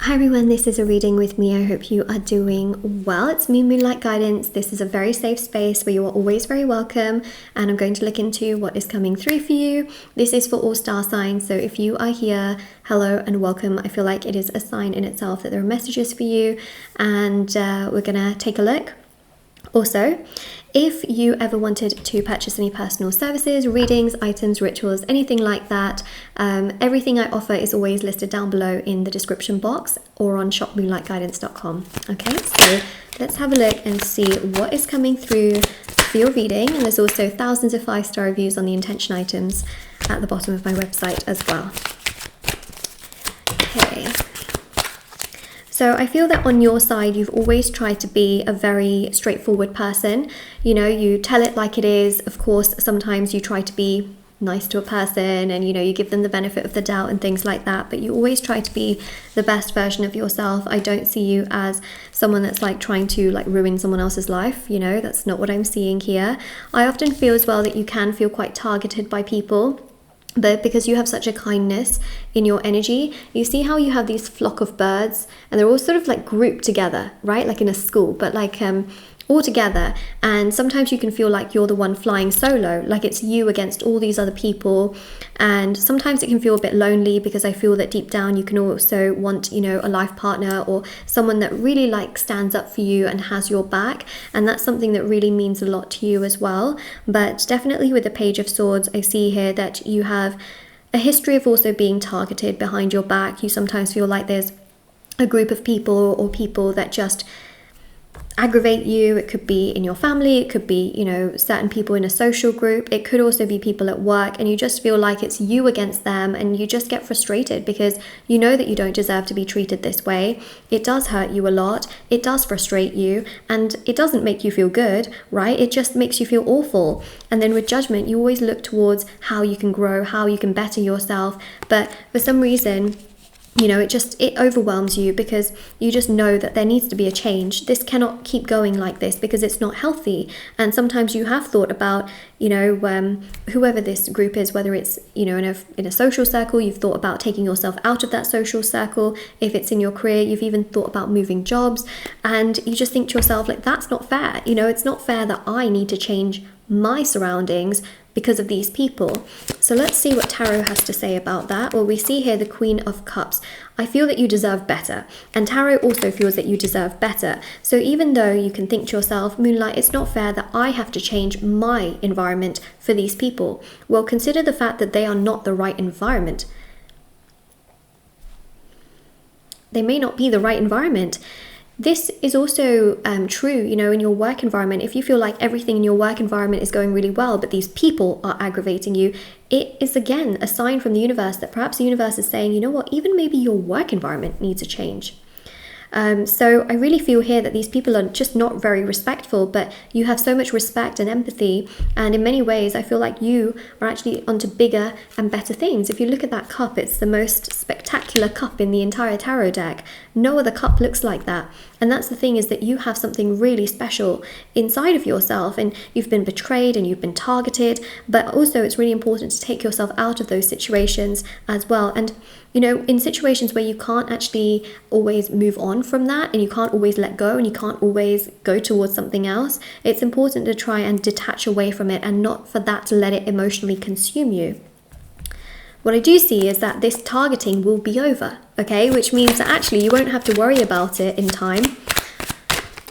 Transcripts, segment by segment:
Hi everyone, this is a reading with me. I hope you are doing well. It's me, Moonlight Guidance. This is a very safe space where you are always very welcome, and I'm going to look into what is coming through for you. This is for all star signs, so if you are here, hello and welcome. I feel like it is a sign in itself that there are messages for you, and we're gonna take a look. Also, if you ever wanted to purchase any personal services, readings, items, rituals, anything like that, everything I offer is always listed down below in the description box or on shopmoonlightguidance.com. Okay, so let's have a look and see what is coming through for your reading. And there's also thousands of 5-star reviews on the intention items at the bottom of my website as well. Okay. So I feel that on your side, you've always tried to be a very straightforward person. You know, you tell it like it is. Of course, sometimes you try to be nice to a person and, you know, you give them the benefit of the doubt and things like that. But you always try to be the best version of yourself. I don't see you as someone that's like trying to like ruin someone else's life. You know, that's not what I'm seeing here. I often feel as well that you can feel quite targeted by people. But because you have such a kindness in your energy, you see how you have these flock of birds and they're all sort of like grouped together, right? Like in a school, but like all together. And sometimes you can feel like you're the one flying solo, like it's you against all these other people. And sometimes it can feel a bit lonely because I feel that deep down you can also want, you know, a life partner or someone that really like stands up for you and has your back. And that's something that really means a lot to you as well. But definitely with the Page of Swords, I see here that you have a history of also being targeted behind your back. You sometimes feel like there's a group of people or people that just aggravate you. It could be in your family, it could be, you know, certain people in a social group, it could also be people at work, and you just feel like it's you against them, and you just get frustrated because you know that you don't deserve to be treated this way. It does hurt you a lot, it does frustrate you, and it doesn't make you feel good, right? It just makes you feel awful. And then with judgment, you always look towards how you can grow, how you can better yourself, but for some reason, you know, it overwhelms you because you just know that there needs to be a change. This cannot keep going like this because it's not healthy. And sometimes you have thought about, you know, whoever this group is, whether it's, you know, in a social circle, you've thought about taking yourself out of that social circle. If it's in your career, you've even thought about moving jobs, and you just think to yourself, like, that's not fair. You know, it's not fair that I need to change my surroundings because of these people. So let's see what Tarot has to say about that. Well, we see here the Queen of Cups. I feel that you deserve better, and Tarot also feels that you deserve better. So even though you can think to yourself, Moonlight, it's not fair that I have to change my environment for these people. Well, consider the fact that they are not the right environment. They may not be the right environment. This is also true, you know, in your work environment. If you feel like everything in your work environment is going really well, but these people are aggravating you, it is again a sign from the universe that perhaps the universe is saying, you know what, even maybe your work environment needs a change. So I really feel here that these people are just not very respectful, but you have so much respect and empathy, and in many ways I feel like you are actually onto bigger and better things. If you look at that cup, it's the most spectacular cup in the entire tarot deck. No other cup looks like that. And that's the thing, is that you have something really special inside of yourself, and you've been betrayed and you've been targeted, but also it's really important to take yourself out of those situations as well. And you know, in situations where you can't actually always move on from that, and you can't always let go, and you can't always go towards something else, it's important to try and detach away from it and not for that to let it emotionally consume you. What I do see is that this targeting will be over, okay? Which means that actually you won't have to worry about it in time,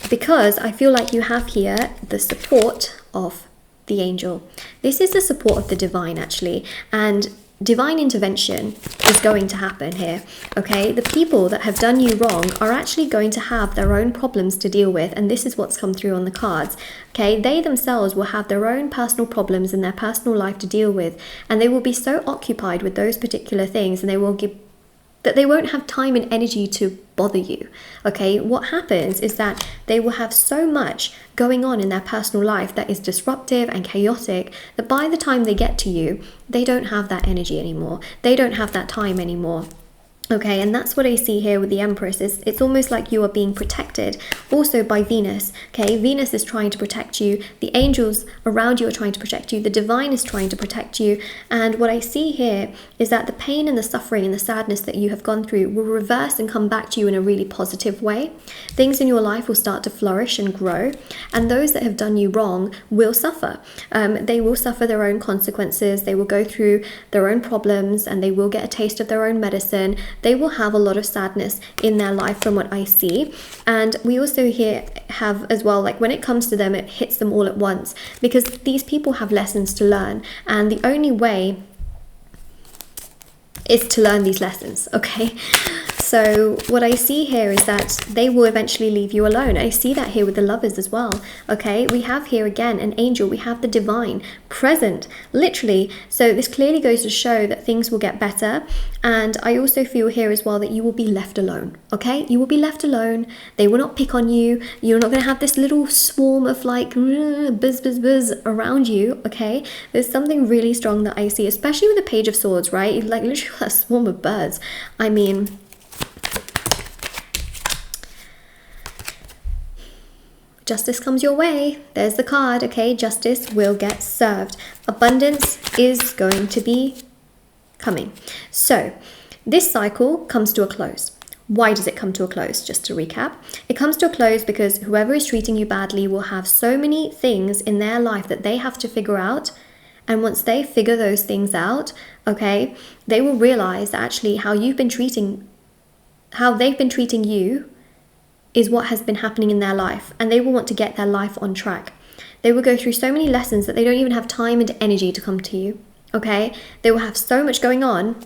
because I feel like you have here the support of the angel. This is the support of the divine, actually, and divine intervention is going to happen here, okay? The people that have done you wrong are actually going to have their own problems to deal with, and this is what's come through on the cards, okay? They themselves will have their own personal problems in their personal life to deal with, and they will be so occupied with those particular things, and they won't have time and energy to bother you, okay? What happens is that they will have so much going on in their personal life that is disruptive and chaotic that by the time they get to you, they don't have that energy anymore. They don't have that time anymore. Okay, and that's what I see here with the Empress. It's almost like you are being protected also by Venus. Okay, Venus is trying to protect you. The angels around you are trying to protect you. The divine is trying to protect you. And what I see here is that the pain and the suffering and the sadness that you have gone through will reverse and come back to you in a really positive way. Things in your life will start to flourish and grow. And those that have done you wrong will suffer. They will suffer their own consequences. They will go through their own problems, and they will get a taste of their own medicine. They will have a lot of sadness in their life from what I see. And we also here have as well, like when it comes to them, it hits them all at once, because these people have lessons to learn, and the only way is to learn these lessons, okay? So what I see here is that they will eventually leave you alone. I see that here with the Lovers as well, okay? We have here again an angel. We have the divine present, literally. So this clearly goes to show that things will get better. And I also feel here as well that you will be left alone, okay? You will be left alone. They will not pick on you. You're not going to have this little swarm of like buzz, buzz, buzz around you, okay? There's something really strong that I see, especially with the Page of Swords, right? You like literally a swarm of birds. I mean, justice comes your way. There's the card, okay? Justice will get served. Abundance is going to be coming. So this cycle comes to a close. Why does it come to a close? Just to recap, it comes to a close because whoever is treating you badly will have so many things in their life that they have to figure out. And once they figure those things out, okay, they will realize that actually how they've been treating you is what has been happening in their life, and they will want to get their life on track. They will go through so many lessons that they don't even have time and energy to come to you, okay? They will have so much going on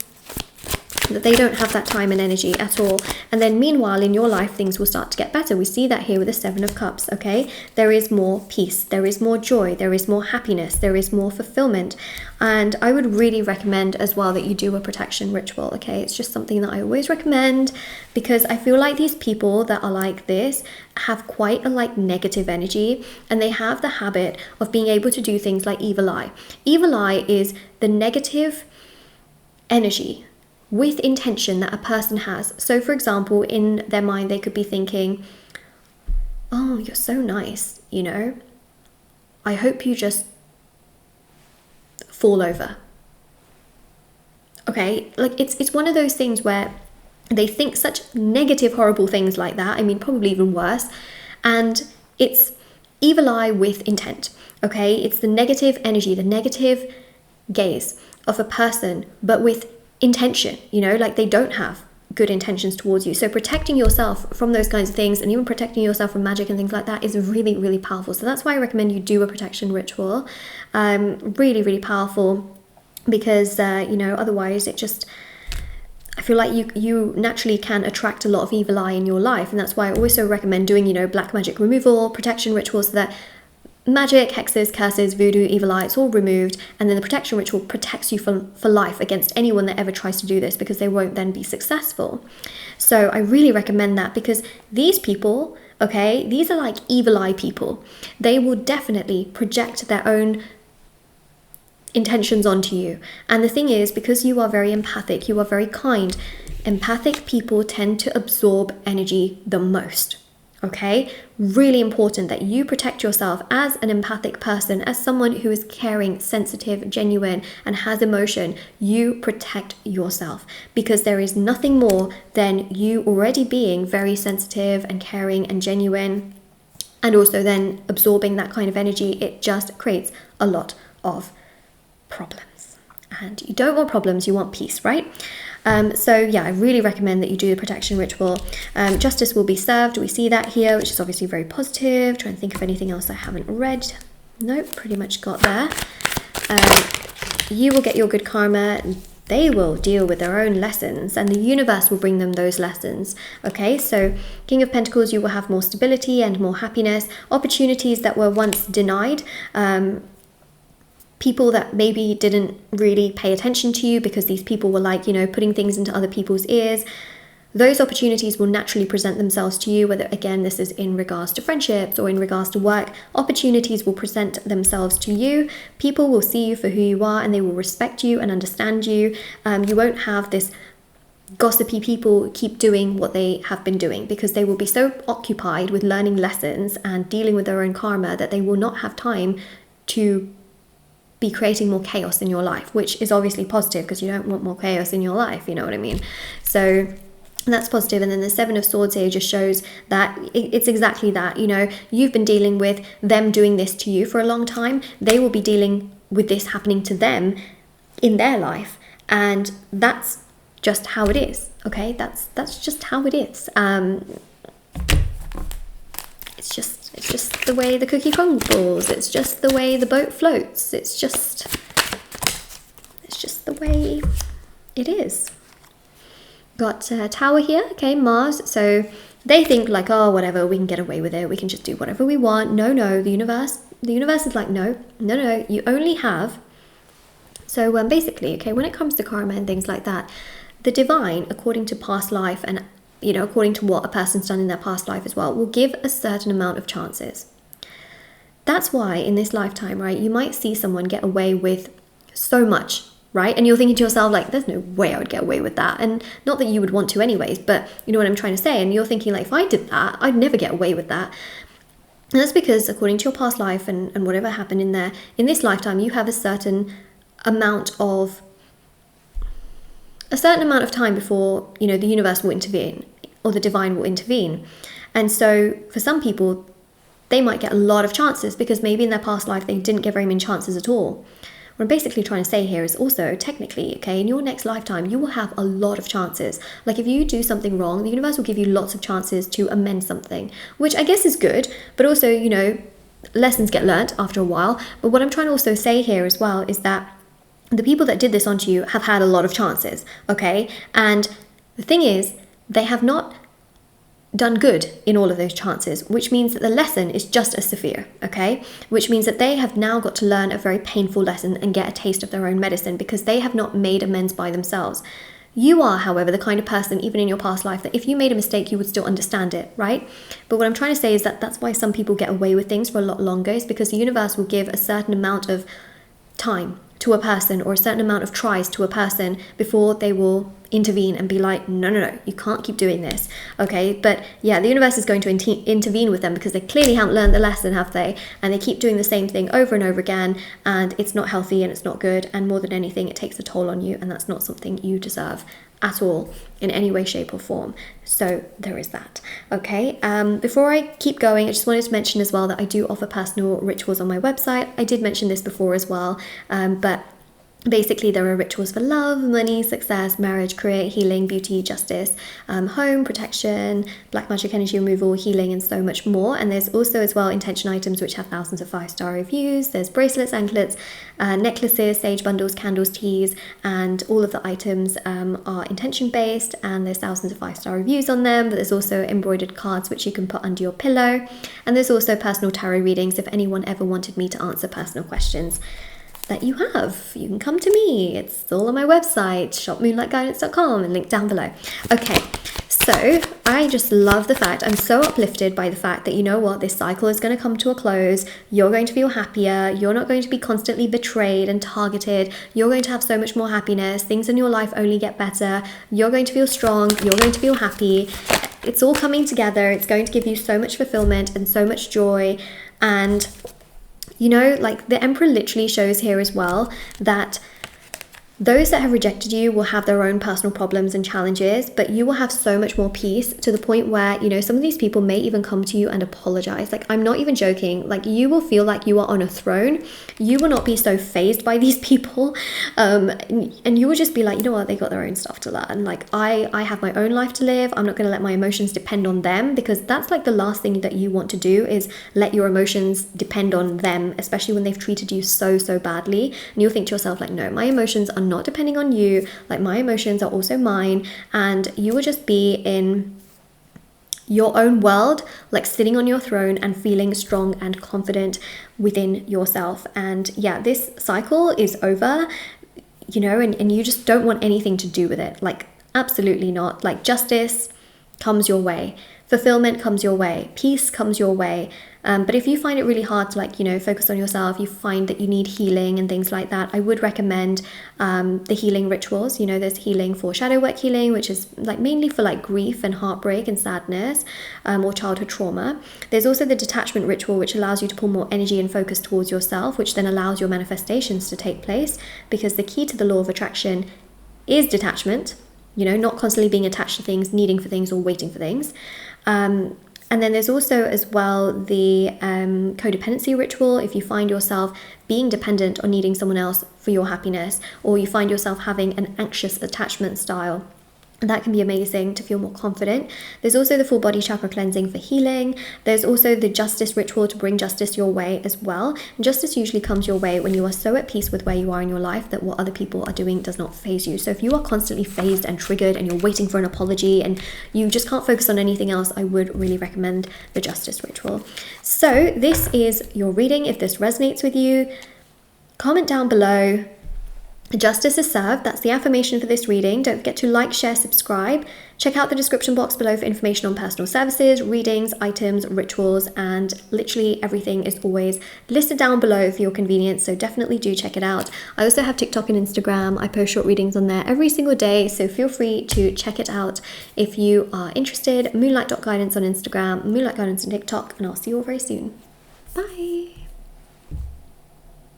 that they don't have that time and energy at all. And then meanwhile in your life things will start to get better. We see that here with the Seven of Cups, okay? There is more peace, there is more joy, there is more happiness, there is more fulfillment. And I would really recommend as well that you do a protection ritual, okay? It's just something that I always recommend, because I feel like these people that are like this have quite a like negative energy, and they have the habit of being able to do things like evil eye. Evil eye is the negative energy with intention that a person has. So for example, in their mind they could be thinking, oh, you're so nice, you know, I hope you just fall over. Okay, like it's one of those things where they think such negative, horrible things like that. I mean, probably even worse. And it's evil eye with intent, okay? It's the negative energy, the negative gaze of a person, but with intention, you know, like they don't have good intentions towards you. So protecting yourself from those kinds of things, and even protecting yourself from magic and things like that, is really, really powerful. So that's why I recommend you do a protection ritual. Really, really powerful, because you know, otherwise it just, I feel like you naturally can attract a lot of evil eye in your life. And that's why I also recommend doing, you know, black magic removal, protection rituals, so that magic, hexes, curses, voodoo, evil eye, it's all removed. And then the protection ritual protects you for life against anyone that ever tries to do this, because they won't then be successful. So I really recommend that, because these people, okay, these are like evil eye people. They will definitely project their own intentions onto you. And the thing is, because you are very empathic, you are very kind, empathic people tend to absorb energy the most. Okay, really important that you protect yourself as an empathic person, as someone who is caring, sensitive, genuine, and has emotion. You protect yourself, because there is nothing more than you already being very sensitive and caring and genuine, and also then absorbing that kind of energy. It just creates a lot of problems, and you don't want problems, you want peace, right? So yeah, I really recommend that you do the protection ritual. Justice will be served. We see that here, which is obviously very positive. Trying to think of anything else I haven't read. Nope, pretty much got there. You will get your good karma. They will deal with their own lessons, and the universe will bring them those lessons. Okay, so King of Pentacles, you will have more stability and more happiness. Opportunities that were once denied. People that maybe didn't really pay attention to you because these people were like, you know, putting things into other people's ears. Those opportunities will naturally present themselves to you, whether, again, this is in regards to friendships or in regards to work. Opportunities will present themselves to you. People will see you for who you are, and they will respect you and understand you. You won't have this gossipy people keep doing what they have been doing, because they will be so occupied with learning lessons and dealing with their own karma that they will not have time to be creating more chaos in your life, which is obviously positive because you don't want more chaos in your life, you know what I mean? So that's positive. And then the Seven of Swords here just shows that it's exactly that, you know, you've been dealing with them doing this to you for a long time. They will be dealing with this happening to them in their life, and that's just how it is. Okay, that's just how it is. It's just the way the cookie crumbles. It's just the way the boat floats. It's just the way it is. Got Tower here, okay, Mars. So they think like, oh, whatever, we can get away with it. We can just do whatever we want. No, the universe is like, no, you only have. So basically, okay, when it comes to karma and things like that, the divine, according to past life and, you know, according to what a person's done in their past life as well, will give a certain amount of chances. That's why in this lifetime, right, you might see someone get away with so much, right? And you're thinking to yourself, like, there's no way I would get away with that. And not that you would want to anyways, but you know what I'm trying to say? And you're thinking, like, if I did that, I'd never get away with that. And that's because according to your past life and whatever happened in there, in this lifetime, you have a certain amount of time before, you know, the universe will intervene or the divine will intervene. And so for some people, they might get a lot of chances because maybe in their past life they didn't get very many chances at all. What I'm basically trying to say here is also technically, okay, in your next lifetime, you will have a lot of chances. Like if you do something wrong, the universe will give you lots of chances to amend something, which I guess is good, but also, you know, lessons get learnt after a while. But what I'm trying to also say here as well is that the people that did this onto you have had a lot of chances, okay? And the thing is, they have not done good in all of those chances, which means that the lesson is just as severe, okay? Which means that they have now got to learn a very painful lesson and get a taste of their own medicine because they have not made amends by themselves. You are, however, the kind of person, even in your past life, that if you made a mistake, you would still understand it, right? But what I'm trying to say is that that's why some people get away with things for a lot longer, is because the universe will give a certain amount of time to a person or a certain amount of tries to a person before they will intervene and be like, no, you can't keep doing this, okay? But yeah, the universe is going to intervene with them because they clearly haven't learned the lesson, have they? And they keep doing the same thing over and over again, and it's not healthy and it's not good, and more than anything, it takes a toll on you, and that's not something you deserve at all in any way, shape or form. So there is that, okay? Before I keep going, I just wanted to mention as well that I do offer personal rituals on my website. I did mention this before as well, but basically there are rituals for love, money, success, marriage, career, healing, beauty, justice, home, protection, black magic energy removal, healing, and so much more. And there's also as well intention items which have thousands of 5-star reviews. There's bracelets, anklets, necklaces, sage bundles, candles, teas, and all of the items are intention based, and there's thousands of 5-star reviews on them. But there's also embroidered cards which you can put under your pillow, and there's also personal tarot readings if anyone ever wanted me to answer personal questions that you have. You can come to me. It's all on my website, shopmoonlightguidance.com, and link down below. Okay, so I just love the fact, I'm so uplifted by the fact that, you know what, this cycle is going to come to a close. You're going to feel happier. You're not going to be constantly betrayed and targeted. You're going to have so much more happiness. Things in your life only get better. You're going to feel strong. You're going to feel happy. It's all coming together. It's going to give you so much fulfillment and so much joy. And you know, like the Emperor literally shows here as well that those that have rejected you will have their own personal problems and challenges, but you will have so much more peace to the point where, you know, some of these people may even come to you and apologize. Like, I'm not even joking. Like, you will feel like you are on a throne. You will not be so fazed by these people. And you will just be like, you know what, they got their own stuff to learn. Like, I have my own life to live. I'm not going to let my emotions depend on them, because that's like the last thing that you want to do, is let your emotions depend on them, especially when they've treated you so badly. And you'll think to yourself, like, no, my emotions are not depending on you. Like, my emotions are also mine. And you will just be in your own world, like sitting on your throne and feeling strong and confident within yourself. And yeah, this cycle is over, you know, and you just don't want anything to do with it. Like, absolutely not. Like, justice comes your way. fulfillment comes your way, peace comes your way. But if you find it really hard to, like, you know, focus on yourself, you find that you need healing and things like that, I would recommend the healing rituals. You know, there's healing for shadow work healing, which is like mainly for like grief and heartbreak and sadness, or childhood trauma. There's also the detachment ritual, which allows you to pull more energy and focus towards yourself, which then allows your manifestations to take place, because the key to the law of attraction is detachment, you know, not constantly being attached to things, needing for things, or waiting for things. And then there's also as well the codependency ritual. If you find yourself being dependent on needing someone else for your happiness, or you find yourself having an anxious attachment style, that can be amazing to feel more confident. There's also the full body chakra cleansing for healing. There's also the justice ritual to bring justice your way as well. And justice usually comes your way when you are so at peace with where you are in your life that what other people are doing does not faze you. So if you are constantly fazed and triggered and you're waiting for an apology and you just can't focus on anything else, I would really recommend the justice ritual. So this is your reading. If this resonates with you, comment down below. Justice is served. That's the affirmation for this reading. Don't forget to like, share, subscribe. Check out the description box below for information on personal services, readings, items, rituals, and literally everything is always listed down below for your convenience, so definitely do check it out. I also have TikTok and Instagram. I post short readings on there every single day, so feel free to check it out if you are interested. Moonlight.guidance on Instagram, Moonlight Guidance on TikTok, and I'll see you all very soon. Bye!